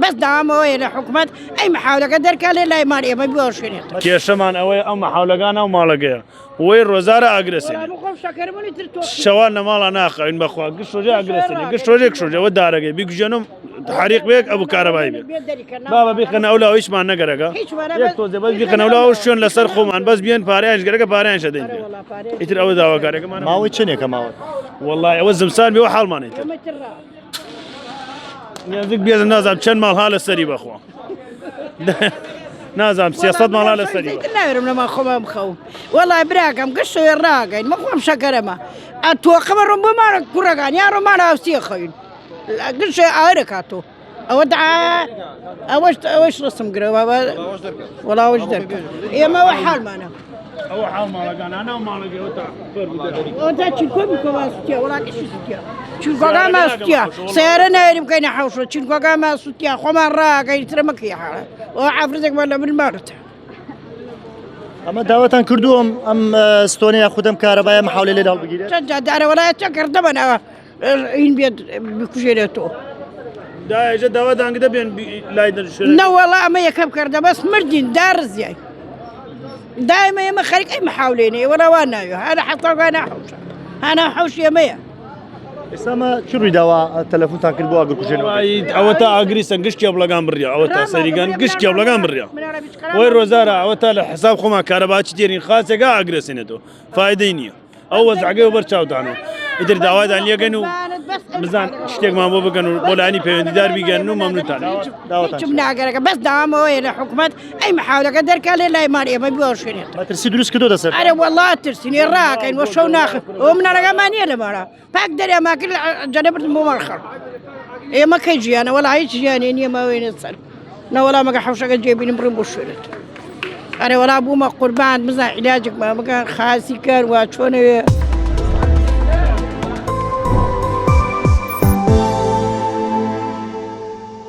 بس دامەوەی لە حکومت ئەی محاولەکە دەرکا لێ لای مان ئێمە بوەشێنێت کێشەمان ئەوەی ئەم محاولەکان ئەو ماڵەکەیە وەی ڕۆزارە ئاگرسێنێ شەوان لە ماڵە ناخەوین بەخوا گشت ڕۆژێ ئاگرسێنێ گشت ڕۆژێک شۆژەوە دارەکەی بیگوژێنم حریق بێک ئەبوو کارەبای بێت بابە بیخەنە ئەولا هیچمان نەگەرەکە یەک تۆزێ بەس بیخەنەولا ئەو شوێن لەسەر خۆمان بەس بیان پارەیانش گەرەکە پارەیان شەدەین ئیتر ئەوە داواکارەکەمان ماوەی چنێکە ماوەت وەڵڵای ئەوە زمسان بێەوە حاڵمانێت نزیک بێزم نازانم چەند ماڵ ها لەسەری بەخوا نازانم 300 ماڵا لەسەری ناوێرم لەما خۆمە بخەوم وەڵای براکەم گەشتۆی ڕاگەین مەخۆم شەکەرەمە تۆقەمە ڕۆم بۆمانە کوڕەکان یان ڕۆمان هاوسیە خەوین گشتێ ئاەرە کاتۆ ئەوە ئەوەش ڕستم گرەوە وەڵاوەش دەرکە ئێمەوە حالمانە ئەوە حاڵ ماڵەکانانە ماڵەکەەوە ئەوە چینکۆ بکۆماسوتیا وڵاکەشی سوتیا چینکۆگا ماسوتیا سیارە نایری بکەینە حەوشە چینکۆگا ماسوتیا خۆمان ڕاگەین ترە مەکەی حاڵە ئەوە عافرەتێکمان لە من ماڕتە ئەمە داوەتان کردووەم ئەم ستۆنەیە خودم کارەبایە محاولە لێ هەڵبگیرێت چەند جادارە وەلایەت چە کردەبەنەوە این بێت بکوژێرێتەوە داێژە داوادانگە دەبێن لای دەشێت نەوەڵا ئەمە یەکەم کردە بەس مردین دارزیای دائما ئێمە خەریک ئەی محاولێنێ وەڵاوان ناوێ هەرە حەتاگا ناحەوشە هەنا حەوش ئێمەیە ئێستامە چ ڕوویداوە تەلەفۆنتان کرد بۆ ئاگرکوژێنەوە ئەوە تا ئاگریسن گشتی بڵگان بڕیا ئەوە تا سەریگان گشتی بڵگان بڕیا وەی ڕۆزارە ئەوە تا لە حساب خۆمان کارەباچی تێرین خاچێکا ئاگرسێنێتەوە فایدەی نییە ئەو وەزعگەی بەرچاوتانەوە ئیتر داوادان لێگەن و بزان شتێکمان بۆ بگەن و بۆلانی پەیوەندیدار بیگەن و مەمنونتان هیچم ناگەرەکە بەس دامەوەی لە حکومت ئەی محاولەکە دەرکا لێ لای مان ئێمە بوەشێنێت مەترسی دروست کردو دەسەر ئەرێ وەڵا ترسینێ ڕاکەین وە شەو ناخن ئەو منەرەکەمان نییە لەمارە پاک دەریاما کرد جەنەبرد بۆ مەڕخەڵ ئێمە کەی ژیانە وەڵا هیچ ژیانێ نییە ماوێنێت سەر نەوەڵا مەگە حەوشەکە جێبینم بڕم بۆ شوێنێت ئەرێ وەڵا بوومە قوربان بزان عیلاجێکمان بکەن خاسی کار وا چۆنەوێ